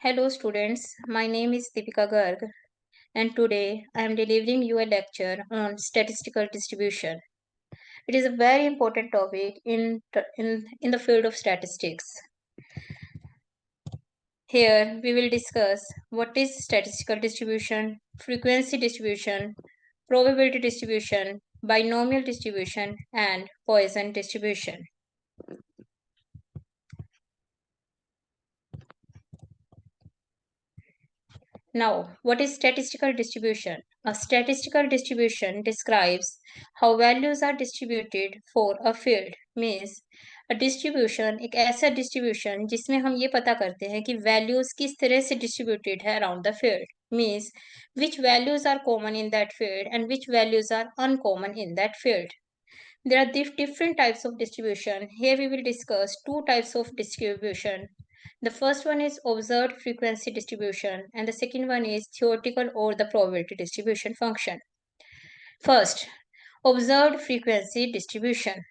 Hello students, my name is Deepika Garg and today I am delivering you a lecture on statistical distribution. It is a very important topic in the field of statistics. Here we will discuss what is statistical distribution, frequency distribution, probability distribution, binomial distribution and Poisson distribution. Now, what is statistical distribution? A statistical distribution describes how values are distributed for a field. Means a distribution एक ऐसा distribution जिसमें हम ये पता करते हैं कि values किस तरह से distributed है around the field. Means which values are common in that field and which values are uncommon in that field. There are different types of distribution. Here we will discuss two types of distribution. The first one is observed frequency distribution and the second one is theoretical or the probability distribution function. First, observed frequency distribution.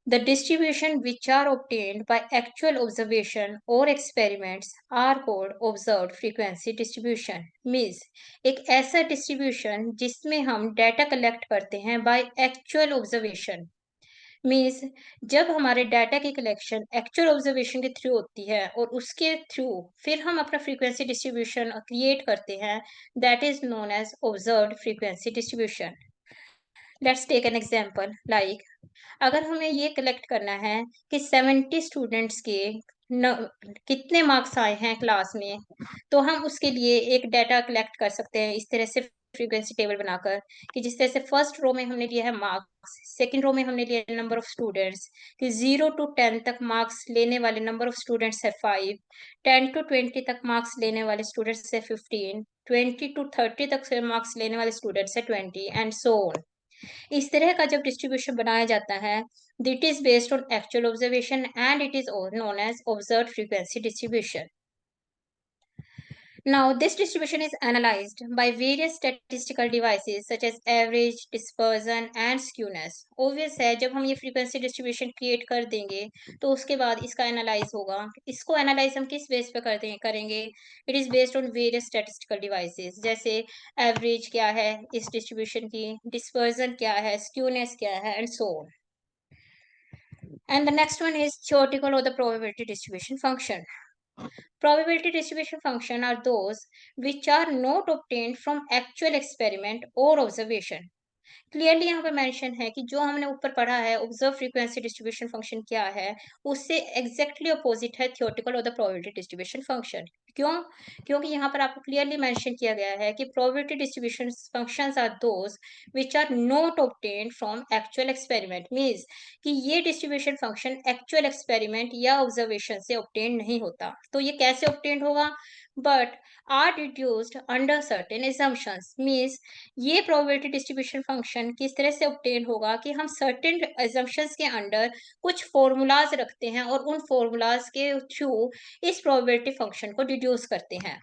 The distribution which are obtained by actual observation or experiments are called observed frequency distribution. Means एक ऐसा distribution जिसमें हम data collect करते हैं by actual observation. Means जब हमारे data की collection actual observation के थ्रू होती है और उसके थ्रू फिर हम अपना फ्रीक्वेंसी डिस्ट्रीब्यूशन क्रिएट करते हैं, that is known as observed frequency distribution. Let's take an example like अगर हमें ये कलेक्ट करना है कि 70 स्टूडेंट्स के कितने मार्क्स आए हैं क्लास में, तो हम उसके लिए एक डाटा कलेक्ट कर सकते हैं इस तरह से फ्रीक्वेंसी टेबल बनाकर कि जिस तरह से फर्स्ट रो में हमने लिया है मार्क्स, सेकंड रो में हमने लिया है नंबर ऑफ स्टूडेंट्स कि 0 to 10 तक मार्क्स लेने वाले नंबर ऑफ स्टूडेंट्स है 5, 10 to 20 तक मार्क्स लेने वाले स्टूडेंट्स है 15, 20 to 30 तक मार्क्स लेने वाले स्टूडेंट्स है 20 एंड सो ऑन. इस तरह का जब डिस्ट्रीब्यूशन बनाया जाता है, that is based on actual observation and it is known as observed frequency distribution. Now, this distribution is analyzed by various statistical devices such as average, dispersion and skewness. Obvious है जब हम ये frequency distribution create कर देंगे तो उसके बाद इसका analyze होगा. इसको analyze हम किस base पे करेंगे? It is based on various statistical devices. जैसे average क्या है इस distribution की, dispersion क्या है, skewness क्या है and so on. And the next one is theoretical or the probability distribution function. Probability distribution function are those which are not obtained from actual experiment or observation. Clearly यहाँ पे mention है कि जो हमने ऊपर पढ़ा है ऑब्जर्व फ्रीक्वेंसी डिस्ट्रीब्यूशन फंक्शन क्या है, उससे एग्जैक्टली अपोजिट है थियोरेटिकल और द प्रोबेबिलिटी डिस्ट्रीब्यूशन फंक्शन. क्यों? क्योंकि यहाँ पर आपको क्लियरली मेंशन किया गया है कि probability distribution functions are those which are not obtained from actual experiment. Means कि ये डिस्ट्रीब्यूशन फंक्शन एक्चुअल एक्सपेरिमेंट या ऑब्जर्वेशन से ऑब्टेन नहीं होता. तो ये कैसे ऑब्टेन होगा? But are deduced under certain assumptions. Means ये प्रोबेबिलिटी डिस्ट्रीब्यूशन फंक्शन किस तरह से ऑब्टेन होगा कि हम सर्टेन assumptions के अंडर कुछ फॉर्मूलाज रखते हैं और उन फॉर्मूलाज के थ्रू इस प्रोबेबिलिटी फंक्शन को डिड्यूस करते हैं.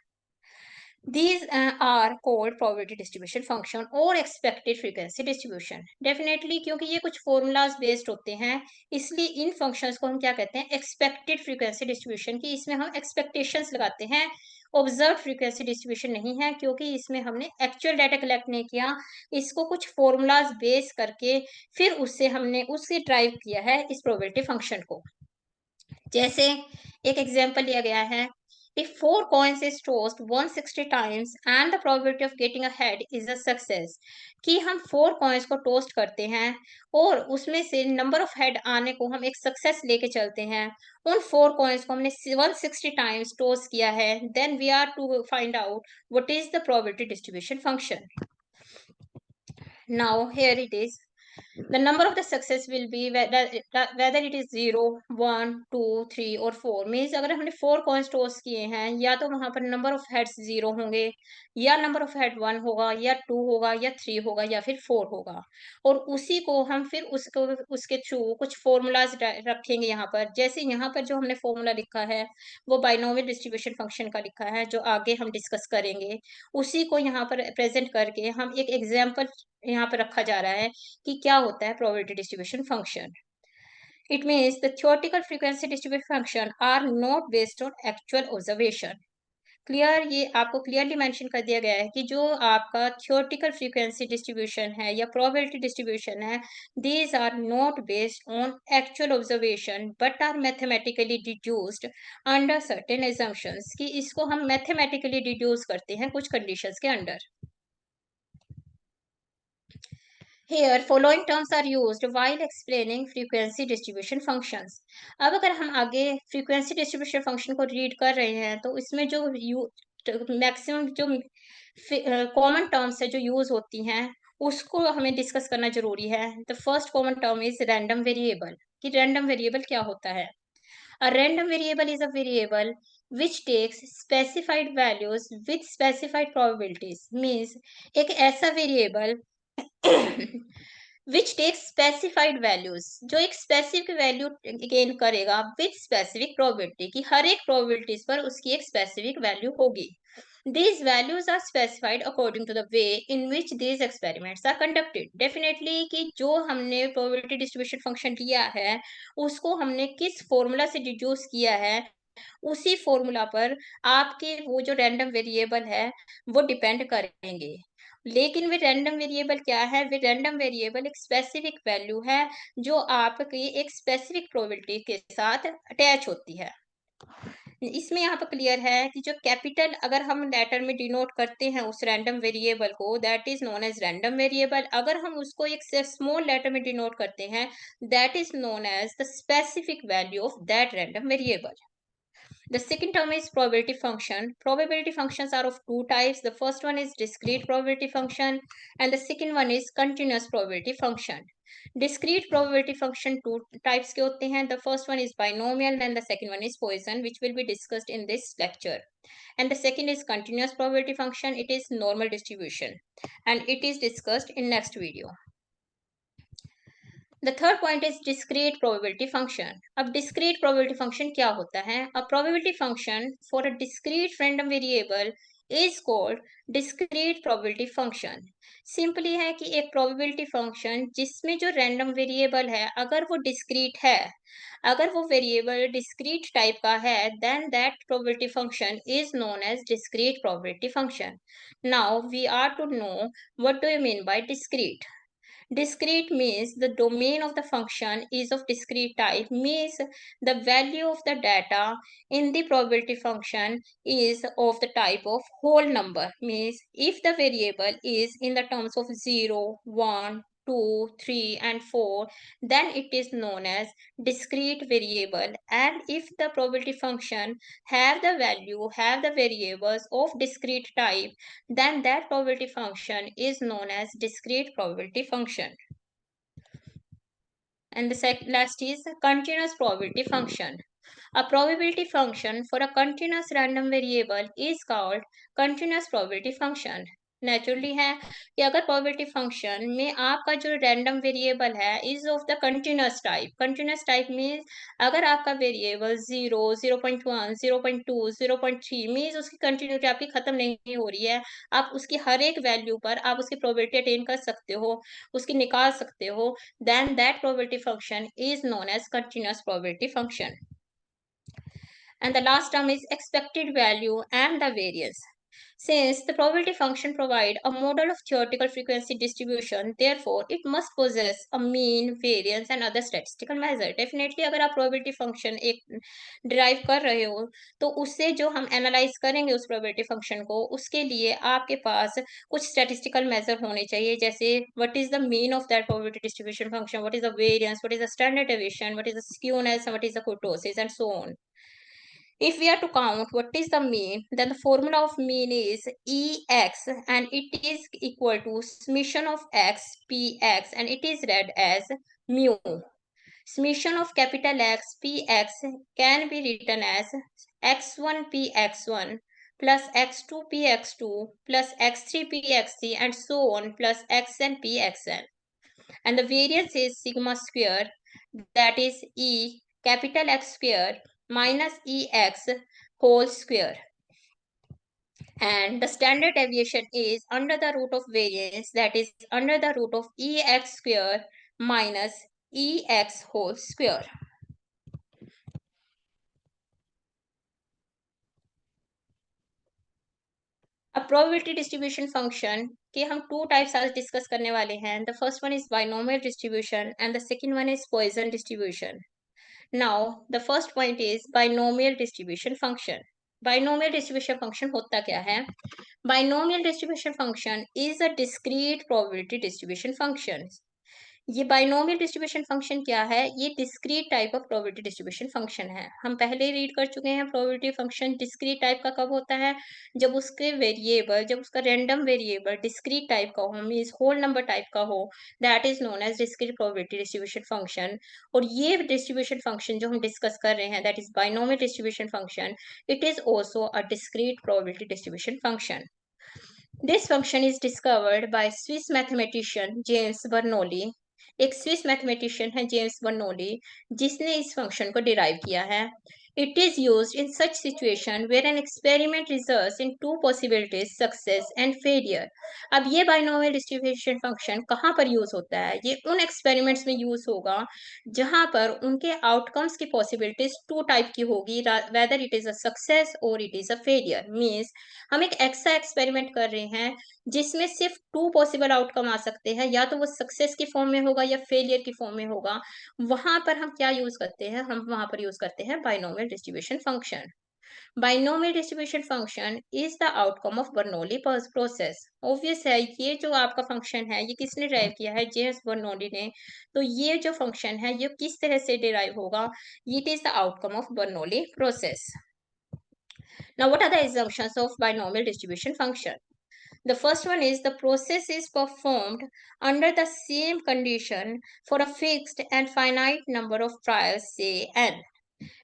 These are called probability distribution function और expected frequency distribution. Definitely क्योंकि ये कुछ formulas based होते हैं, इसलिए इन functions को हम क्या कहते हैं? Expected frequency distribution. कि इसमें हम expectations लगाते हैं. Observed frequency distribution नहीं है क्योंकि इसमें हमने actual data collect नहीं किया, इसको कुछ formulas base करके फिर उससे हमने उससे drive किया है इस probability function को. जैसे एक एग्जाम्पल लिया गया है, if 4 coins is tossed 160 times and the probability of getting a head is a success. कि हम 4 coins को टोस्ट करते हैं और उसमें से नंबर ऑफ हेड आने को हम एक सक्सेस लेके चलते हैं. उन 4 coins को हमने 160 टाइम्स टोस्ट किया है, then we are to find out what is the probability distribution function. Now here it is. The number of the success will be whether it is 0, 1, 2, 3 और 4. मीन्स अगर हमने 4 coins टॉस किए हैं या तो वहां पर नंबर ऑफ हेड्स 0 होंगे या नंबर ऑफ हेड 1 होगा या 2 होगा या 3 होगा या फिर 4 होगा. और उसी को हम फिर उसको उसके थ्रू कुछ फॉर्मूलाज रखेंगे यहाँ पर. जैसे यहाँ पर जो हमने फॉर्मूला लिखा है वो बाइनोमियल डिस्ट्रीब्यूशन फंक्शन का लिखा है जो आगे हम डिस्कस करेंगे. उसी को यहाँ पर प्रेजेंट करके हम एक एग्जाम्पल यहाँ पर रखा जा रहा है कि क्या होता है probability distribution function. It means the theoretical frequency distribution function are not based on actual observation. Clear, ये आपको क्लियरली मेंशन कर दिया गया है कि जो आपका थ्योरेटिकल फ्रीक्वेंसी डिस्ट्रीब्यूशन है या प्रोबेबिलिटी डिस्ट्रीब्यूशन है, these are not based on actual observation but are mathematically deduced under certain assumptions, कि इसको हम मैथमेटिकली डिड्यूस करते हैं कुछ कंडीशंस के under. Here, following terms are used while explaining frequency distribution functions. अब अगर हम आगे frequency distribution function को रीड कर रहे हैं तो इसमें जो मैक्सिमम जो कॉमन टर्म्स है जो यूज होती हैं उसको हमें डिस्कस करना जरूरी है। The first common term is random variable, कि रैंडम वेरिएबल क्या होता है। A random variable is a variable which takes specified values with specified probabilities. Means एक ऐसा variable which takes specified values, जो एक स्पेसिफिक वैल्यू गेन करेगा with specific probability, कि हर एक प्रोबेबिलिटीज पर उसकी एक स्पेसिफिक वैल्यू होगी। These values are specified according to the way in which these experiments are conducted. Definitely कि जो हमने probability distribution function लिया है उसको हमने किस फॉर्मूला से डिड्यूस किया है, उसी फॉर्मूला पर आपके वो जो रैंडम वेरिएबल है वो डिपेंड करेंगे। लेकिन वे रैंडम वेरिएबल क्या है, वे रैंडम वेरिएबल एक स्पेसिफिक वैल्यू है जो आपकी एक स्पेसिफिक प्रोबेबिलिटी के साथ अटैच होती है। इसमें यहाँ पर क्लियर है कि जो कैपिटल अगर हम लेटर में डिनोट करते हैं उस रैंडम वेरिएबल को, that is known as random variable. अगर हम उसको एक स्मॉल लेटर में डिनोट करते हैं, that is known as the specific value of that random variable. The second term is probability function. Probability functions are of two types. The first one is discrete probability function and the second one is continuous probability function. Discrete probability function two types के होते हैं. The first one is binomial and the second one is Poisson, which will be discussed in this lecture. And the second is continuous probability function. It is normal distribution and it is discussed in next video. The third point is discrete probability function. अब discrete probability function क्या होता है? A probability function for a discrete random variable is called discrete probability function. Simply है कि एक probability function जिसमें जो random variable है अगर वो discrete है, अगर वो variable discrete type का है, then that probability function is known as discrete probability function. Now we are to know what do you mean by discrete. Discrete means the domain of the function is of discrete type, means the value of the data in the probability function is of the type of whole number. Means if the variable is in the terms of 0, 1, 2, 3 and 4, then it is known as discrete variable. And if the probability function have the variables of discrete type, then that probability function is known as discrete probability function. And the last is continuous probability function. A probability function for a continuous random variable is called continuous probability function. Naturally है कि अगर probability function में आपका जो random variable है is of the continuous type means अगर आपका variable 0, 0.1, 0.2, 0.3 means उसकी कंटिन्यूटी आपकी खत्म नहीं हो रही है, आप उसकी हर एक वैल्यू पर आप उसकी प्रोबेबिलिटी अटेन कर सकते हो, उसकी निकाल सकते हो, then that probability function is known as continuous probability function. And the last term is expected value and the variance. Since the probability function provide a model of theoretical frequency distribution, therefore it must possess a mean, variance and other statistical measure. Definitely अगर आप probability function एक derive कर रहे हो तो उससे जो हम analyze करेंगे उस probability function को, उसके लिए आपके पास कुछ statistical measure होने चाहिए, जैसे what is the mean of that probability distribution function, what is the variance, what is the standard deviation, what is the skewness, and what is the kurtosis, and so on. If we are to count what is the mean, then the formula of mean is Ex and it is equal to summation of x px and it is read as mu. Summation of capital X px can be written as x1 px1 plus x2 px2 plus x3 px3 and so on plus xn pxn. And the variance is sigma square, that is E capital X square minus EX whole square. And the standard deviation is under the root of variance, that is under the root of EX square minus EX whole square. अब probability distribution function के हम two types आज discuss करने वाले हैं। The first one is binomial distribution and the second one is Poisson distribution. Now, the first point is binomial distribution function. Binomial distribution function होता क्या है? Binomial distribution function is a discrete probability distribution function. ये binomial distribution function क्या है? ये discrete type of probability distribution function है। हम पहले ही रीड कर चुके हैं प्रोबेबिलिटी फंक्शन डिस्क्रीट टाइप का कब होता है? जब उसके वेरिएबल, जब उसका रैंडम वेरिएबल डिस्क्रीट टाइप का हो, मींस होल नंबर टाइप का हो, that is known as discrete probability distribution function. और ये डिस्ट्रीब्यूशन फंक्शन जो हम डिस्कस कर रहे हैं, that is binomial distribution function, it is also a discrete probability distribution function. This function is discovered by Swiss mathematician James Bernoulli। एक Swiss mathematician है James Bernoulli, जिसने इस फंक्शन को डिराइव किया है। It is used in such situation where an experiment results in two possibilities success and failure. अब ये binomial distribution function कहाँ पर यूज होता है? ये उन एक्सपेरिमेंट्स में यूज होगा जहां पर उनके आउटकम्स की पॉसिबिलिटीज टू टाइप की होगी, whether it is a success और it is a failure. Means हम एक ऐसा एक्सपेरिमेंट कर रहे हैं जिसमें सिर्फ टू पॉसिबल आउटकम आ सकते हैं, या तो वो सक्सेस की फॉर्म में होगा या फेलियर की फॉर्म में होगा। वहां पर हम क्या यूज करते हैं? हम वहां पर यूज करते हैं binomial distribution function. Binomial distribution function is the outcome of Bernoulli process. Obvious है, ये जो आपका फंक्शन है ये किसने डिराइव किया है? जेम्स बर्नौली ने। तो ये जो फंक्शन है ये किस तरह से डिराइव होगा? It is the outcome of Bernoulli process. Now, what are the assumptions of binomial distribution function? The first one is the process is performed under the same condition for a fixed and finite number of trials, say n।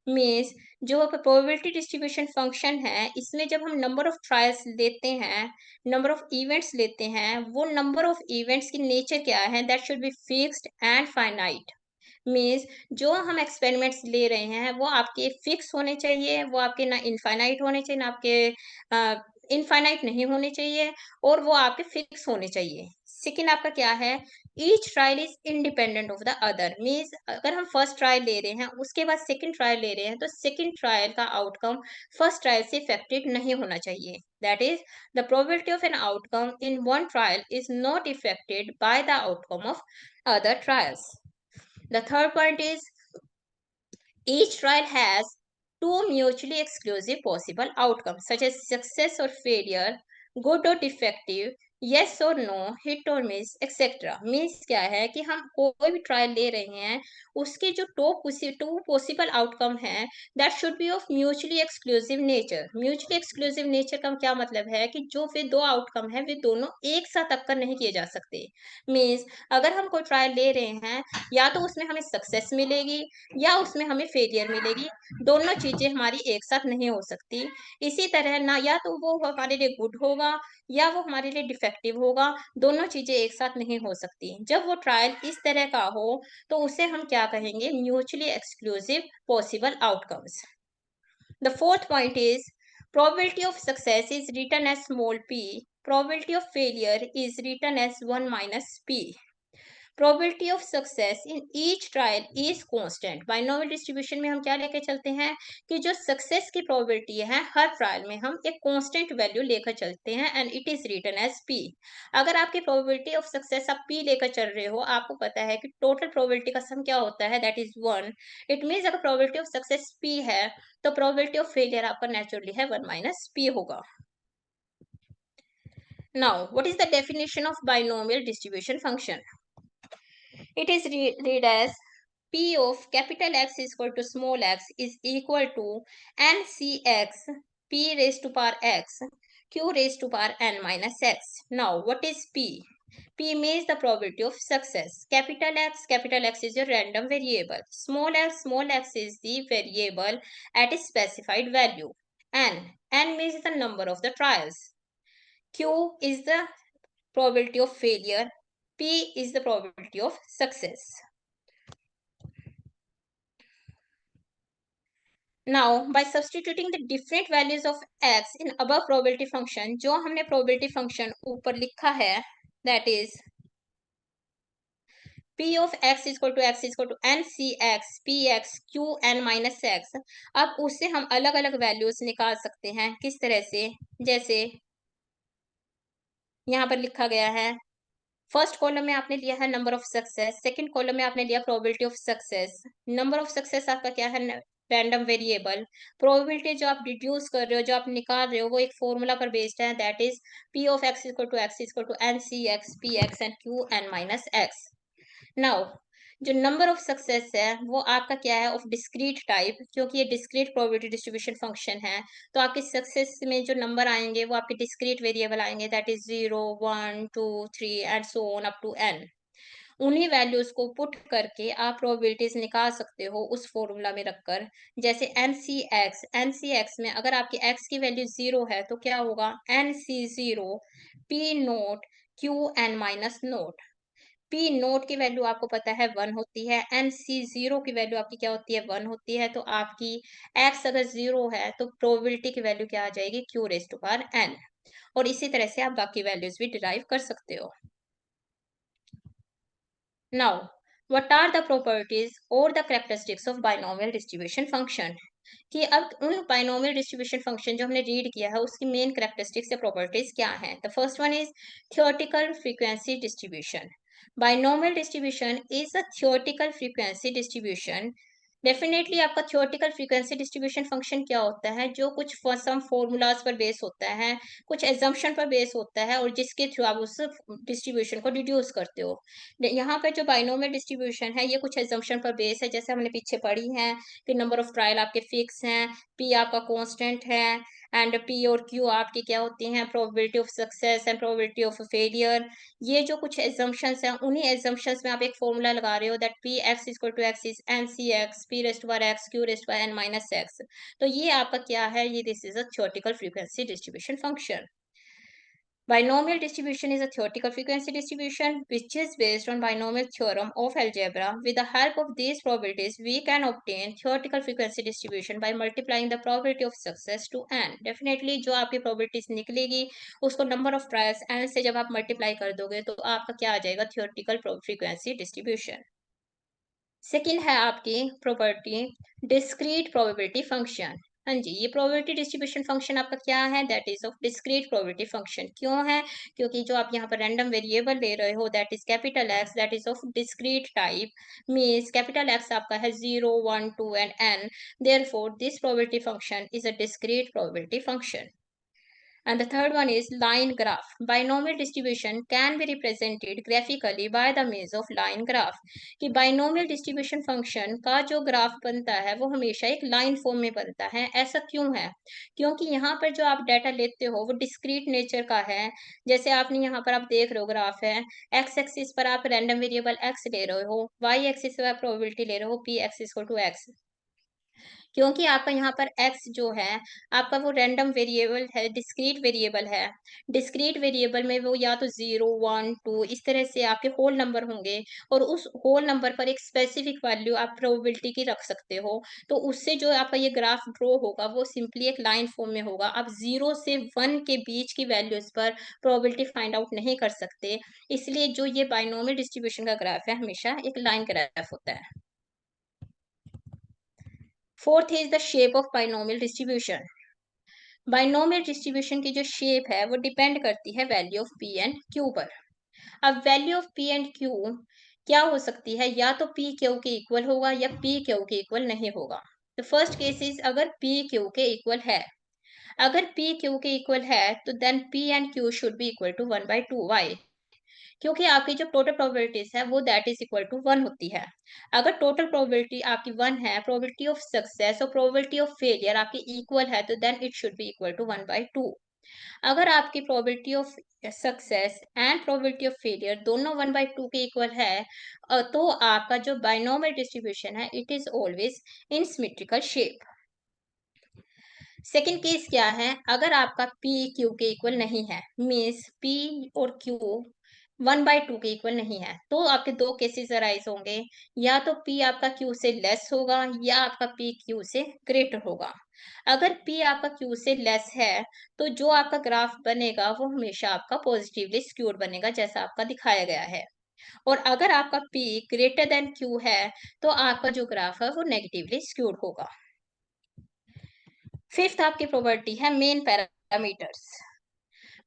Means जो probability distribution function है, इसमें जब हम number of trials लेते हैं, number of events लेते हैं, वो नंबर ऑफ इवेंट्स की नेचर क्या है? That should be fixed and finite. Means जो हम एक्सपेरिमेंट्स ले रहे हैं वो आपके फिक्स होने चाहिए, वो आपके ना इनफाइनाइट होने चाहिए, ना आपके इनफाइनाइट नहीं होने चाहिए, और वो आपके फिक्स होने चाहिए। सेकेंड आपका क्या है? Each trial is independent of the other. Means अगर हम फर्स्ट ट्रायल ले रहे हैं, उसके बाद सेकेंड ट्रायल ले रहे हैं, तो सेकेंड ट्रायल का आउटकम फर्स्ट ट्रायल से इफेक्टेड नहीं होना चाहिए। That is the probability of an outcome in one trial is not affected by the outcome of other trials। The third point is each trial has two mutually exclusive possible outcomes such as success or failure, good or defective, yes or no, hit or miss, etc। Means क्या है कि हम कोई भी trial ले रहे हैं, उसके जो टू पॉसिबल आउटकम है, that should be of mutually exclusive nature. Mutually exclusive nature का क्या मतलब है? कि जो वे दो आउटकम है वे दोनों एक साथ अक्कर नहीं किए जा सकते। मीन्स अगर हम कोई ट्रायल ले रहे हैं, या तो उसमें हमें सक्सेस मिलेगी या उसमें हमें फेलियर मिलेगी, दोनों चीजें हमारी एक साथ नहीं हो सकती। इसी तरह ना, या तो वो हमारे लिए गुड होगा या वो हमारे लिए डिफेक्टिव होगा, दोनों चीजें एक साथ नहीं हो सकती। जब वो ट्रायल इस तरह का हो तो उसे हम क्या कहेंगे? Mutually exclusive possible outcomes. The fourth point is probability of success is written as small p, probability of failure is written as 1 minus p। probability of success in each trial is constant। Binomial distribution में हम क्या लेके चलते हैं कि जो success की probability है हर ट्रायल में हम एक कांस्टेंट वैल्यू लेकर चलते हैं, and it is written as p. अगर आपकी प्रोबेबिलिटी ऑफ सक्सेस आप पी लेकर चल रहे हो, आपको पता है कि टोटल प्रोबेबिलिटी का सम क्या होता है? That is 1। इट मीन्स अगर प्रोबेबिलिटी ऑफ सक्सेस पी है तो प्रोबेबिलिटी ऑफ फेलियर आपका नेचुरली है 1 माइनस पी होगा। Now what is the definition of binomial distribution function? It is read as P of capital X is equal to small x is equal to NCX P raised to power X Q raised to power N minus X। Now, what is P? P means the probability of success. Capital X is your random variable. Small x is the variable at a specified value. N means the number of the trials. Q is the probability of failure. P is the probability of success। Now, by substituting the different values of x in above probability function, जो हमने probability function ऊपर लिखा है, that is p of x is equal to ncx px qn minus x। अब उससे हम अलग अलग वैल्यूज निकाल सकते हैं। किस तरह से? जैसे यहाँ पर लिखा गया है, फर्स्ट कॉलम में आपने लिया है number of success, second column में आपने लिया probability of success. Number of success आपका क्या है, रैंडम वेरिएबल। प्रोबेबिलिटी जो आप डिड्यूस कर रहे हो, जो आप निकाल रहे हो, वो एक फॉर्मूला पर बेस्ड है, that is p of x equal to n C x p x and q n minus x. Now जो नंबर ऑफ सक्सेस है वो आपका क्या है, ऑफ डिस्क्रीट टाइप, क्योंकि ये डिस्क्रीट प्रोबेबिलिटी डिस्ट्रीब्यूशन फंक्शन है। तो आपके सक्सेस में जो नंबर आएंगे वो आपके डिस्क्रीट वेरिएबल आएंगे, that is 0 1 2 3 and so on up to n. उन्हीं वैल्यूज को पुट करके आप प्रोबेबिलिटीज निकाल सकते हो उस फॉर्मूला में रखकर। जैसे एन सी एक्स में अगर आपकी एक्स की वैल्यू 0 है तो क्या होगा, Nc0 p naught q n minus naught. P naught की वैल्यू आपको पता है 1 होती है, Nc0 की वैल्यू आपकी क्या होती है, 1 होती है। तो आपकी x अगर 0 है तो प्रोबेबिलिटी की वैल्यू क्या आ जाएगी, q raise to power n। और इसी तरह से आप बाकी वैल्यूज भी डिराइव कर सकते हो। Now what are the properties और the characteristics of binomial distribution function. कि अब उन बाइनोमियल डिस्ट्रीब्यूशन फंक्शन जो हमने रीड किया है उसकी मेन कैरेक्टरिस्टिक्स या प्रॉपर्टीज क्या हैं। The first one is theoretical frequency distribution. Binomial distribution is a theoretical frequency distribution. Definitely आपका थियोरेटिकल फ्रीक्वेंसी डिस्ट्रीब्यूशन फंक्शन क्या होता है, जो कुछ सम फॉर्मूलाज पर बेस होता है, कुछ एजम्पशन पर बेस होता है, और जिसके थ्रू आप उस डिस्ट्रीब्यूशन को डिड्यूस करते हो। यहाँ पे जो बाइनोमियल डिस्ट्रीब्यूशन है ये कुछ एजम्पशन पर बेस है, जैसे हमने पीछे पढ़ी है कि नंबर ऑफ ट्रायल आपके फिक्स हैं, पी आपका कांस्टेंट है, एंड पी और क्यू आपकी क्या होती हैं, probability of success and probability of failure. ये जो कुछ एजम्पशंस हैं उन्हीं एजम्पशंस में आप एक फॉर्मूला लगा रहे हो, that P X equal to X is N C x P raised power X Q raised power N minus X. तो ये आपका क्या है, ये this is a theoretical frequency distribution function. Binomial distribution is a theoretical frequency distribution which is based on binomial theorem of algebra. With the help of these probabilities, we can obtain theoretical frequency distribution by multiplying the probability of success to n. Definitely जो आपकी probabilities निकलेगी उसको number of trials n से जब आप multiply कर दोगे तो आपका क्या आ जाएगा, theoretical frequency distribution। सेकंड है आपकी प्रॉपर्टी डिस्क्रीट प्रोबेबिलिटी फंक्शन। हाँ जी, ये प्रोबेबिलिटी डिस्ट्रीब्यूशन फंक्शन आपका क्या है, that is of discrete probability function. क्यों है, क्योंकि जो आप यहाँ पर रैंडम वेरिएबल ले रहे हो that is capital x, that is of discrete type, means capital x आपका है 0 1 2 and n। Therefore this probability function is a discrete probability function. And the third one is line graph. Binomial distribution can be represented graphically by the means of line graph. कि binomial distribution function का जो graph बनता है वो हमेशा एक line form में बनता है। ऐसा क्यों है, क्योंकि यहाँ पर जो आप डाटा लेते हो वो डिस्क्रीट नेचर का है। जैसे आपने यहाँ पर आप देख रहे हो ग्राफ है, एक्स एक्सिस पर आप रैंडम वेरिएबल एक्स ले रहे हो, वाई एक्सिस पर आप प्रोबेबिलिटी ले रहे हो P X equal to X. क्योंकि आपका यहाँ पर x जो है आपका वो रैंडम वेरिएबल है, डिस्क्रीट वेरिएबल है। डिस्क्रीट वेरिएबल में वो या तो 0 1 2 इस तरह से आपके होल नंबर होंगे, और उस होल नंबर पर एक स्पेसिफिक वैल्यू आप प्रोबेबिलिटी की रख सकते हो। तो उससे जो आपका ये ग्राफ ड्रॉ होगा वो सिंपली एक लाइन फॉर्म में होगा। आप 0 से 1 के बीच की वैल्यूज पर प्रोबेबिलिटी फाइंड आउट नहीं कर सकते। इसलिए जो ये बाइनोमियल डिस्ट्रीब्यूशन का ग्राफ है हमेशा एक लाइन ग्राफ होता है। Fourth is the shape of binomial distribution. Binomial distribution की जो शेप है वो डिपेंड करती है value of P and Q पर। अब value of P and Q क्या हो सकती है, या तो पी क्यू के इक्वल होगा या पी क्यू के इक्वल नहीं होगा। तो फर्स्ट केस इज अगर पी क्यू के इक्वल है, अगर पी क्यू के इक्वल है तो then P and Q should be equal to 1/2। Why, क्योंकि आपकी जो टोटल प्रोबेबिलिटीज है वो दैट इज इक्वल टू 1 होती है। अगर टोटल प्रोबेबिलिटी आपकी 1 है, प्रोबेबिलिटी ऑफ सक्सेस और प्रोबेबिलिटी ऑफ फेलियर आपकी इक्वल है, तो then it should be equal to 1/2। अगर आपकी probability of success and probability of failure दोनों 1/2 के इक्वल है, तो आपका जो बाइनोमियल डिस्ट्रीब्यूशन है it is always in symmetrical shape. Second case क्या है, अगर आपका पी क्यू के इक्वल नहीं है, मीन्स पी और क्यू 1/2 के इक्वल नहीं है, तो आपके दो केसेस अराइज होंगे। या तो पी आपका क्यू से लेस होगा या आपका पी क्यू से ग्रेटर होगा। अगर पी आपका क्यू से लेस है तो जो आपका ग्राफ बनेगा वो हमेशा आपका पॉजिटिवली स्क्यूड बनेगा, जैसा आपका दिखाया गया है। और अगर आपका पी ग्रेटर देन क्यू है तो आपका जो ग्राफ है वो नेगेटिवली स्क्यूड होगा। फिफ्थ आपकी प्रॉपर्टी है main parameters.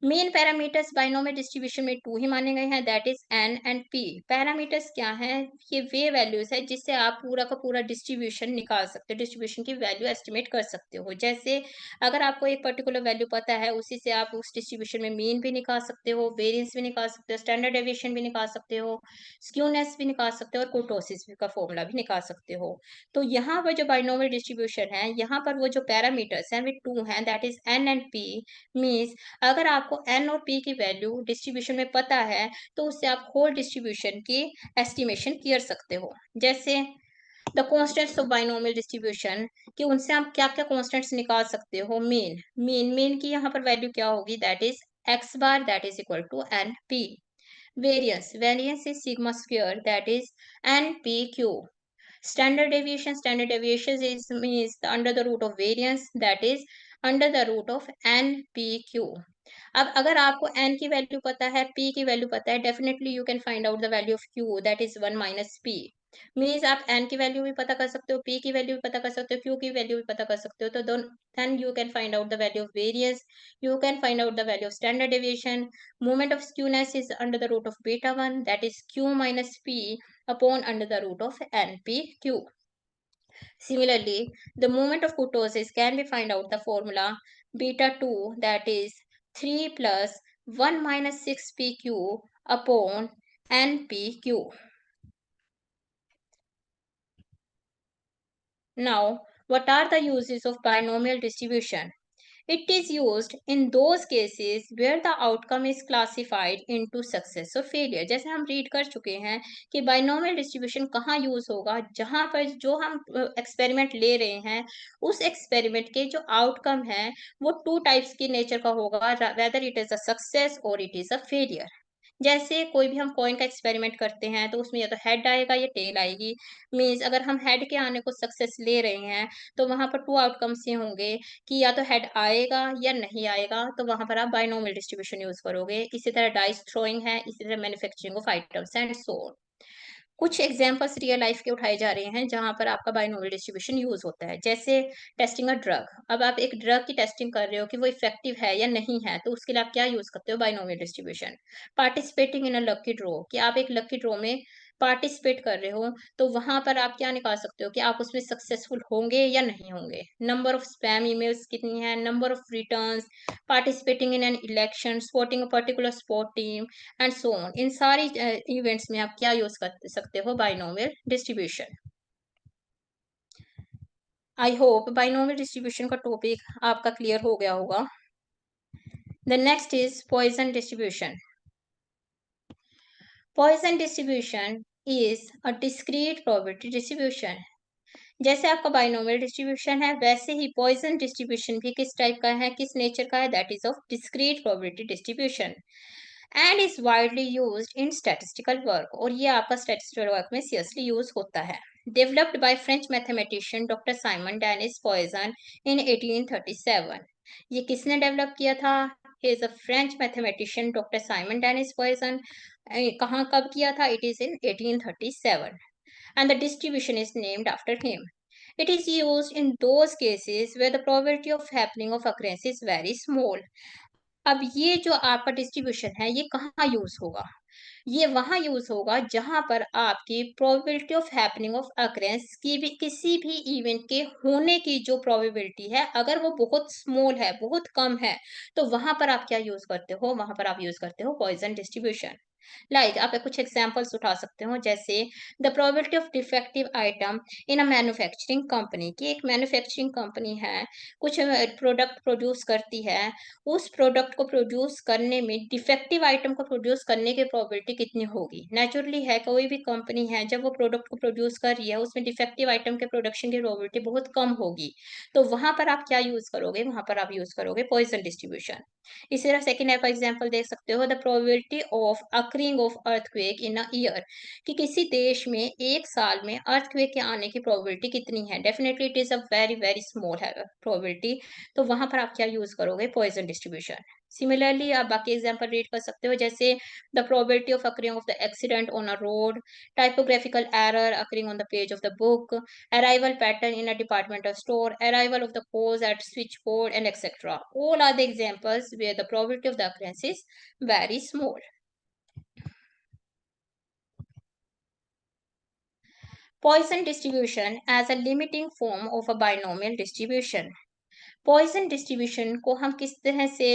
Main parameters binomial distribution में 2 ही माने गए हैं, that is N and P. Parameters क्या हैं? ये वे वैल्यूज है जिससे आप पूरा का पूरा डिस्ट्रीब्यूशन निकाल सकते हो, डिस्ट्रीब्यूशन की वैल्यू एस्टिमेट कर सकते हो। जैसे अगर आपको एक पर्टिकुलर वैल्यू पता है, उसी से आप उस डिस्ट्रीब्यूशन में मीन भी निकाल सकते हो, वेरिएंस भी निकाल सकते हो, स्टैंडर्ड डेविएशन भी निकाल सकते हो, स्क्यूनेस भी निकाल सकते हो और कुर्टोसिस का फॉर्मूला भी निकाल सकते हो। तो यहाँ पर जो बाइनोमियल डिस्ट्रीब्यूशन है, यहाँ पर वो जो पैरामीटर्स हैं वे 2 हैं, that is N and P. Means अगर आपको एन और पी की वैल्यू डिस्ट्रीब्यूशन में पता है, तो उससे आप होल डिस्ट्रीब्यूशन की एस्टिमेशन कर सकते हो। जैसे the constants of binomial distribution, कि उनसे आप क्या क्या कॉन्स्टेंट्स निकाल सकते हो। मीन की यहाँ पर वैल्यू क्या होगी, that is X bar, that is equal to N P. Variance is sigma square, that is N P Q. Standard deviation is means the under the root of variance, that is under the root of npq. अब अगर आपको n की value पता है, p की value पता है, definitely you can find out the value of q, that is 1 minus p। Means आप n की वैल्यू भी पता कर सकते हो, p की वैल्यू भी पता कर सकते हो, q की वैल्यू भी पता कर सकते हो। तो then you can find out the value of variance, you can find out the value of standard deviation. Moment of skewness is under the root of beta 1, that is q minus p upon under the root of npq. Similarly, the moment of kurtosis can be find out the formula beta 2, that is 3 plus 1 minus 6pq upon npq. Now, what are the uses of binomial distribution? It is used in those cases where the outcome is classified into success or failure. जैसे हम read कर चुके हैं कि binomial distribution कहाँ use होगा, जहां पर जो हम एक्सपेरिमेंट ले रहे हैं, उस एक्सपेरिमेंट के जो आउटकम है वो टू टाइप्स की नेचर का होगा, weather it is a success और इट इज अ फेलियर। जैसे कोई भी हम कॉइन का एक्सपेरिमेंट करते हैं, तो उसमें या तो हेड आएगा या टेल आएगी। मीन्स अगर हम हेड के आने को सक्सेस ले रहे हैं, तो वहां पर टू आउटकम्स ये होंगे कि या तो हेड आएगा या नहीं आएगा, तो वहां पर आप बाइनोमियल डिस्ट्रीब्यूशन यूज करोगे। इसी तरह डाइस थ्रोइंग है, इसी तरह manufacturing of items and so on. कुछ एग्जांपल्स रियल लाइफ के उठाए जा रहे हैं जहां पर आपका बाइनोमियल डिस्ट्रीब्यूशन यूज होता है। जैसे टेस्टिंग अ ड्रग, अब आप एक ड्रग की टेस्टिंग कर रहे हो कि वो इफेक्टिव है या नहीं है, तो उसके लिए आप क्या यूज करते हो, binomial distribution. Participating in a lucky draw, कि आप एक लकी ड्रॉ में पार्टिसिपेट कर रहे हो, तो वहां पर आप क्या निकाल सकते हो कि आप उसमें सक्सेसफुल होंगे या नहीं होंगे। नंबर ऑफ स्पैम ईमेल्स कितनी है, number of returns, participating in an election, supporting a particular sport team and so on. इन सारी इवेंट्स में आप क्या यूज कर सकते हो, binomial distribution. I hope binomial distribution का टॉपिक आपका क्लियर हो गया होगा। The next is Poisson distribution. Poisson distribution is a discrete probability distribution. जैसे आपका बाइनोमियल डिस्ट्रीब्यूशन है, वैसे ही पॉइजन डिस्ट्रीब्यूशन भी किस टाइप का है, किस नेचर का है, that is of discrete probability distribution and is widely used in statistical work. और ये आपका स्टैटिस्टिकल वर्क में सीरियसली यूज होता है। Developed by French mathematician doctor Simon Denis Poisson in 1837। ये किसने डेवलप किया था? Is a French mathematician doctor Simon Denis Poisson. कहाँ कब किया था? It is in 1837 and the distribution is named after him. It is used in those cases where the probability of happening of occurrence is very small. अब ये जो आपका distribution है, ये कहाँ यूज होगा? ये वहां यूज होगा जहां पर आपकी probability of happening of occurrence की भी, किसी भी इवेंट के होने की जो प्रोबेबिलिटी है, अगर वो बहुत स्मॉल है, बहुत कम है, तो वहां पर आप क्या यूज करते हो? वहां पर आप यूज करते हो पॉइजन डिस्ट्रीब्यूशन। आप कुछ एग्जांपल्स उठा सकते हो, जैसे the probability of defective item in a manufacturing company, की एक मैन्युफैक्चरिंग कंपनी है, कुछ प्रोडक्ट प्रोड्यूस करती है, उस प्रोडक्ट को प्रोड्यूस करने में डिफेक्टिव आइटम को प्रोड्यूस करने की प्रोबेबिलिटी कितनी होगी। नेचुरली है, कोई भी कंपनी है जब वो प्रोडक्ट को प्रोड्यूस कर रही है, उसमें डिफेक्टिव आइटम के प्रोडक्शन की प्रोबेबिलिटी बहुत कम होगी। तो वहां पर आप क्या यूज करोगे? वहां पर आप यूज करोगे पॉइजन डिस्ट्रीब्यूशन। इसी तरह सेकेंड आप एग्जाम्पल देख सकते हो, the probability of occurring of earthquake in a year, कि किसी देश में एक साल में अर्थक्वेक के आने की प्रोबेबिलिटी कितनी है। Definitely it is a very very small है प्रोबेबिलिटी। तो वहां पर आप क्या यूज करोगे, पॉइजन डिस्ट्रीब्यूशन। सिमिलरली आप बाकी एग्जांपल रीड कर सकते हो, जैसे the probability of occurring of the accident on a road, typographical error occurring on the page of the book, arrival pattern in a departmental store, arrival of the pose at switchboard, and etc. All are the examples where the probability of the occurrence is very small. Poisson distribution as a limiting form of a binomial distribution. Poisson distribution को हम किस तरह से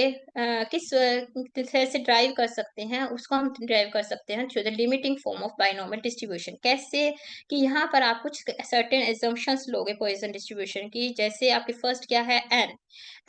किस तरह से drive कर सकते हैं, उसको हम ड्राइव कर सकते हैं through the limiting form of binomial distribution. कैसे, कि यहाँ पर आप कुछ सर्टेन एजम्पशंस लोगे पॉइजन डिस्ट्रीब्यूशन की। जैसे आपके फर्स्ट क्या है, एन।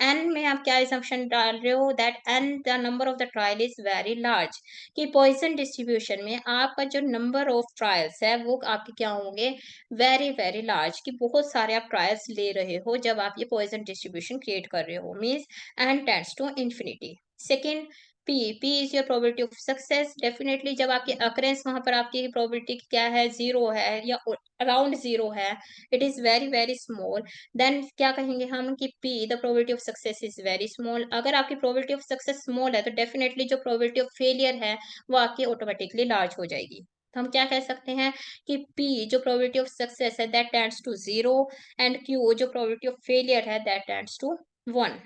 एन में आप क्या एजम्पशन डाल रहे हो, that N the number of the trial is very large, कि पॉइजन डिस्ट्रीब्यूशन में आपका जो नंबर ऑफ ट्रायल्स है वो आपके क्या होंगे, वेरी वेरी लार्ज, कि बहुत सारे आप ट्रायल्स ले रहे हो जब आप ये पॉइजन डिस्ट्रीब्यूशन क्रिएट कर रहे हो, means and tends to infinity. Second, P is your probability of success. Definitely जब आपकी अकरेंस वहां पर आपकी प्रोबेबिलिटी क्या है, जीरो है या अराउंड जीरो है, it is very very small, then क्या कहेंगे हम कि P the probability of success is very small. अगर आपकी प्रोबेबिलिटी ऑफ सक्सेस स्मॉल है तो डेफिनेटली जो प्रोबेबिलिटी ऑफ फेलियर है वो आपकी ऑटोमेटिकली लार्ज हो जाएगी। तो हम क्या कह सकते हैं कि P जो प्रोबेबिलिटी ऑफ सक्सेस है that tends to zero, and Q जो प्रोबेबिलिटी ऑफ फेलियर है that tends to one.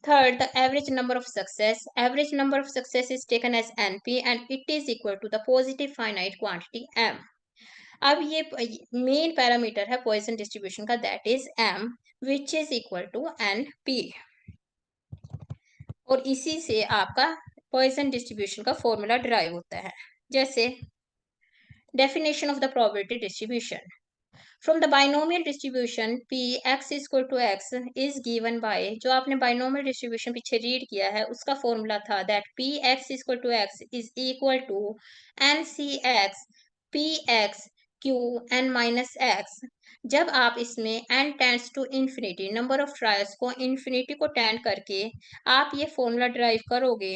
Third, the average number of success. Average number of success is taken as NP and it is equal to the positive finite quantity M. अब ये main parameter है Poisson distribution का, that is M, which is equal to NP। और इसी से आपका Poisson distribution का formula derive होता है। जैसे definition of the probability distribution from the binomial distribution p x is equal to x is given by, जो आपने binomial distribution पीछे रीड किया है उसका फॉर्मूला था that p x is equal to x is equal to n c x p x q n minus x। जब आप इसमें n tends to infinity, number of trials को इंफिनिटी को टेंड करके आप ये फॉर्मूला ड्राइव करोगे,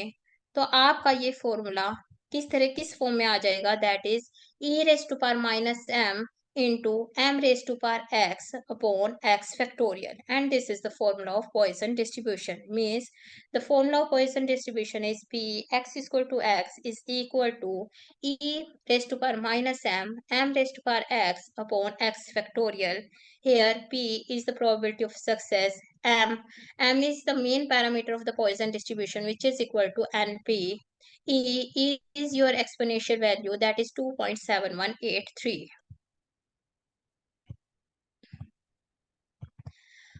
तो आपका ये फॉर्मूला किस फॉर्म में आ जाएगा, that is e raised to power minus m into m raised to power x upon x factorial, and this is the formula of Poisson distribution. Means the formula of Poisson distribution is p x is equal to x is equal to e raised to power minus m raised to power x upon x factorial. Here p is the probability of success, m is the main parameter of the Poisson distribution which is equal to np. E is your exponential value, that is 2.7183.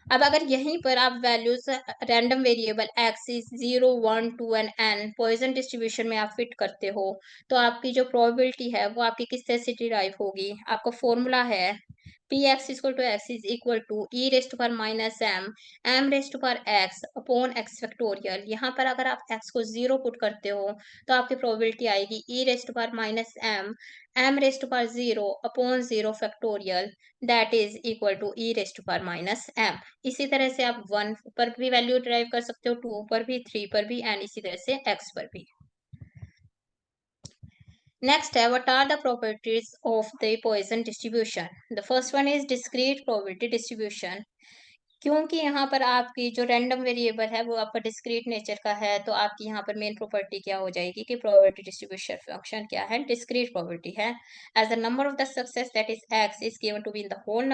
अब अगर यहीं पर आप values random variable axis 0 1 2 and n poison distribution में आप fit करते हो, तो आपकी जो प्रोबेबिलिटी है वो आपकी किस तरह से डिराइव होगी। आपका फॉर्मूला है P X equal to X is equal to E raised पर माइनस एम रेस्ट पर एक्स अपॉन एक्स फैक्टोरियल। यहाँ पर अगर आप एक्स को जीरो पुट करते हो तो आपकी प्रोबेबिलिटी आएगी ई रेस्ट पर माइनस एम रेस्ट पर zero upon zero factorial, that is equal to E raised पर माइनस एम। इसी तरह से आप वन पर भी वैल्यू ड्राइव कर सकते हो, टू पर भी, थ्री पर भी, एंड इसी तरह से एक्स पर भी। Next, what are the properties of the Poisson distribution? The first one is discrete probability distribution. क्योंकि यहाँ पर आपकी जो रैंडम वेरिएबल है वो आपका डिस्क्रीट नेचर का है, तो आपकी यहाँ पर मेन प्रॉपर्टी क्या हो जाएगी कि प्रोबेबिलिटी डिस्ट्रीब्यूशन फंक्शन क्या है, डिस्क्रीट प्रोबेबिलिटी है। As the number of the success that is X is given to be in the whole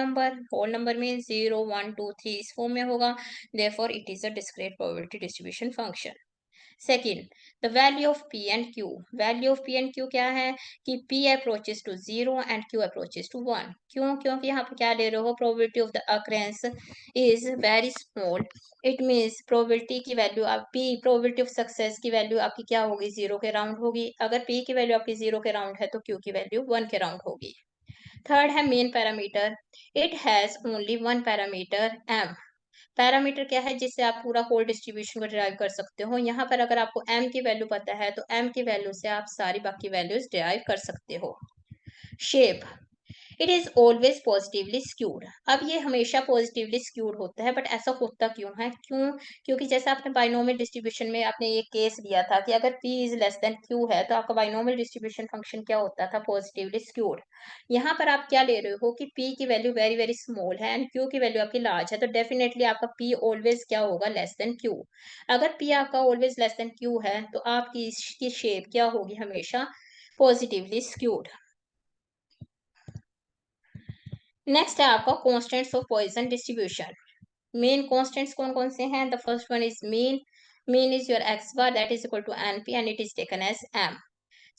number mean 0 1 2 3 इस फॉर्म में होगा, therefore it is a discrete probability distribution function. Second, the value of P and Q. Value of P and Q क्या है कि P approaches to zero and Q approaches to one. क्यों? क्योंकि यहाँ पर क्या ले रहे हो, probability of the occurrence is very small, it means probability की वैल्यू आप पी, प्रोबेबिलिटी ऑफ सक्सेस की वैल्यू आपकी क्या होगी, जीरो के राउंड होगी। अगर पी की वैल्यू आपकी जीरो के राउंड है तो क्यू की वैल्यू वन के राउंड होगी। थर्ड है main parameter, it has only one parameter M. Parameter क्या है जिससे आप पूरा होल डिस्ट्रीब्यूशन को डिराइव कर सकते हो। यहाँ पर अगर आपको m की वैल्यू पता है तो m की वैल्यू से आप सारी बाकी वैल्यूज डिराइव कर सकते हो। Shape, it is always positively skewed. अब ये हमेशा पॉजिटिवली स्क्यूड होता है, बट ऐसा होता क्यों है? क्योंकि जैसे आपने बाइनोमियल डिस्ट्रीब्यूशन में आपने ये केस लिया था कि अगर p is less than q है तो आपका बाइनोमियल डिस्ट्रीब्यूशन फंक्शन क्या होता था? Positively skewed. यहाँ पर आप क्या ले रहे हो कि p की वैल्यू वेरी वेरी स्मॉल है एंड q की वैल्यू आपकी लार्ज है, तो डेफिनेटली आपका p ऑलवेज क्या होगा? Less than q। अगर p आपका ऑलवेज लेस देन q है तो आपकी इसकी शेप क्या होगी? हमेशा पॉजिटिवली स्क्यूड। नेक्स्ट है आपका constants of Poisson distribution. Main constants कौन कौन से हैं? The first one is mean. Mean is your X bar that is equal to np and it is taken as m.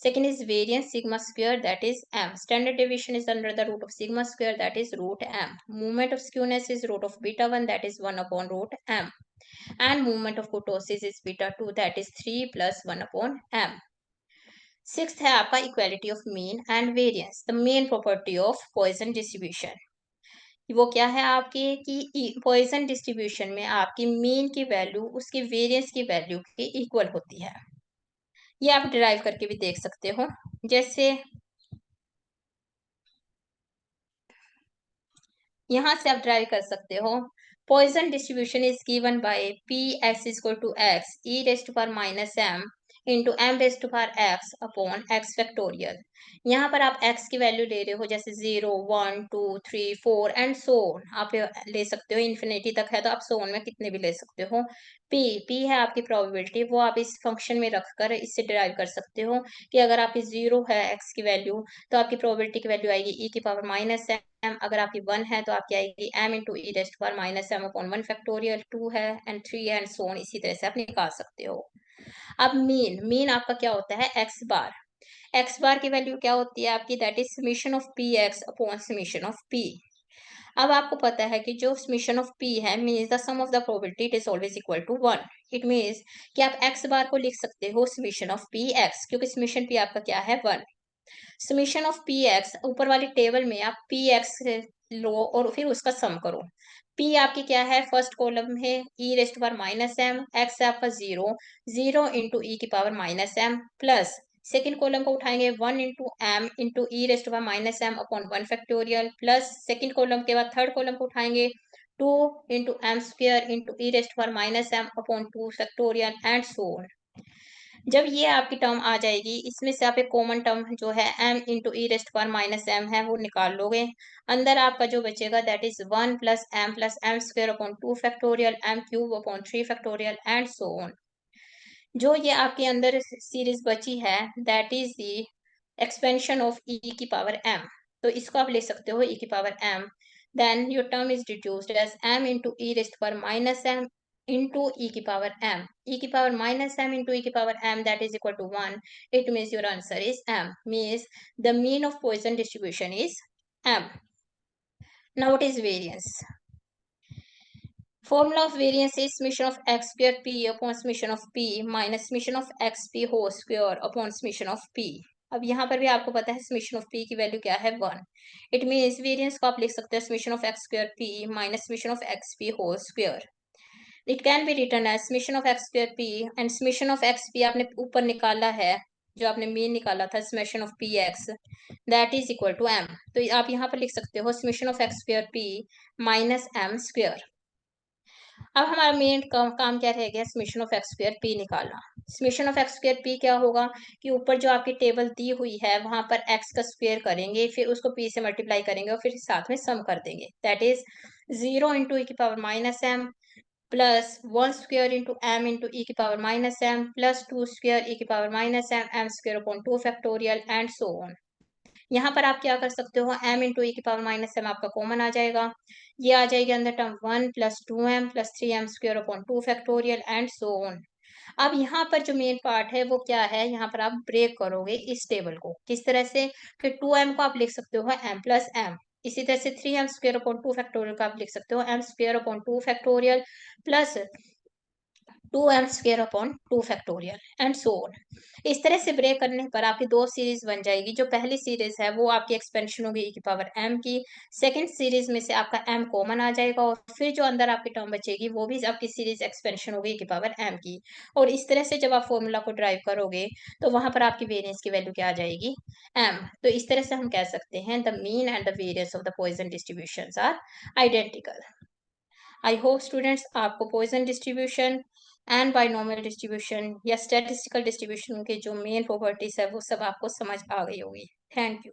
Second is variance sigma square that is m. Standard deviation is under the root of sigma square that is root m. Moment of skewness is root of beta 1 that is 1 upon root m. And moment of kurtosis is beta 2 that is 3 plus 1 upon m. Sixth है आपका equality of mean and variance, the main property of Poisson distribution. वो क्या है आपके कि Poisson distribution में आपकी mean की वैल्यू उसकी वेरिएंस की वैल्यू के इक्वल होती है। ये आप डिराइव करके भी देख सकते हो। जैसे यहाँ से आप ड्राइव कर सकते हो, Poisson distribution is given by P X is equal to X E raised पर minus M into M raised पर एक्स अपॉन एक्स फैक्टोरियल। यहाँ पर आप x की वैल्यू ले रहे हो, जैसे 0 1 2 3 4 एंड सो आप ले सकते हो, इन्फिनिटी तक है तो आप सोन में कितने भी ले सकते हो। p है आपकी प्रोबेबिलिटी, वो आप इस फंक्शन में रखकर इससे डिराइव कर सकते हो कि अगर आपकी 0 है x की वैल्यू तो आपकी प्रोबेबिलिटी की वैल्यू आएगी e की पावर माइनस m। अगर आपकी 1 है तो आपकी आएगी m into E raised power minus m upon 1 factorial. 2 है एंड 3 एंड सो ऑन, इसी तरह से आप निकाल सकते हो। अब मीन आपका क्या होता है? एक्स बार। एक्स बार की वैल्यू क्या होती है आपकी? That is summation of P X upon summation of P. अब आपको पता है कि जो समीशन ऑफ पी है means the sum of the probability it is always equal to 1। It means कि आप एक्स बार को लिख सकते हो समीशन ऑफ पी एक्स, क्योंकि समीशन पी आपका क्या है? 1। समीशन ऑफ पी एक्स ऊपर वाली टेबल में आप पी एक्स लो और फिर उसका सम करो। पी आपकी क्या है? फर्स्ट कॉलम में E raised power minus M, X है आपका 0, 0 इंटू ई की power minus M plus second column को उठाएंगे 1 into M into E raised power minus M upon 1 factorial plus second column के बाद थर्ड कॉलम को उठाएंगे 2 into M square into E raised power minus M upon 2 factorial and so on. जब ये आपकी term आ जाएगी इसमें से आप एक कॉमन टर्म जो है m into E raised power minus M है वो निकाल लोगे। अंदर आपका जो बचेगा that is 1 plus M square upon 2 factorial M cube upon 3 factorial and so on. जो ये आपके अंदर सीरीज बची है that is the expansion of E की पावर m। तो इसको आप ले सकते हो e की power m। Then your term is reduced as m into E raised power minus M into e की power m, e की power minus m into e की power m that is equal to 1. It means your answer is m, means the mean of Poisson distribution is m. Now what is variance? Formula of variance is summation of x square p upon summation of p minus summation of xp whole square upon summation of p. अब यहाँ पर भी आपको पता है summation of p की value क्या है? 1. It means variance को आप लिख सकते हैं summation of x square p minus summation of xp whole square. It can be written as summation of x square p and summation of xp आपने ऊपर निकाला है, जो आपने मीन निकाला था summation of px that is equal to m। तो आप यहाँ पर लिख सकते हो summation of x square p minus m square। अब हमारा मेन काम क्या रह गया? Summation of X square P निकालना। Summation of X square P क्या होगा कि ऊपर जो आपकी टेबल दी हुई है वहां पर एक्स का स्क्वायर करेंगे, फिर उसको पी से मल्टीप्लाई करेंगे और फिर साथ में सम कर देंगे। दैट इज 0 इंटू ई की power minus M plus 1 square into M into E की power minus M plus 2 square E की power minus M square upon 2 factorial and so on. यहाँ पर आप क्या कर सकते हो? m इंटू ई की पावर माइनस एम आपका कॉमन आ जाएगा, ये आ जाएगी अंदर term 1 plus 2m plus 3m square upon 2 factorial and so on. अब यहाँ पर जो मेन पार्ट है वो क्या है? यहाँ पर आप ब्रेक करोगे इस टेबल को, किस तरह से? फिर 2m को आप लिख सकते हो m प्लस m, इसी तरह से 3m स्क्वायर अपॉन 2 फैक्टोरियल को आप लिख सकते हो m square upon 2 factorial plus 2m square upon 2 factorial and so on. इस तरह से ब्रेक करने पर आपकी दो सीरीज बन जाएगी। जो पहली सीरीज है वो आपकी एक्सपेंशन होगी e की पावर m की। सेकंड सीरीज में से आपका m कॉमन आ जाएगा और फिर जो अंदर आपकी टर्म बचेगी वो भी आपकी सीरीज एक्सपेंशन होगी e की पावर m की। और इस तरह से जब आप फॉर्मूला को ड्राइव करोगे तो वहां पर आपकी वेरिएंस की वैल्यू क्या आ जाएगी, m। तो इस तरह से हम कह सकते हैं the mean and the variance of the Poisson distributions are identical. I hope students आपको Poisson distribution and binomial distribution या स्टैटिस्टिकल डिस्ट्रीब्यूशन के जो मेन प्रॉपर्टीज है वो सब आपको समझ आ गई होगी। Thank you.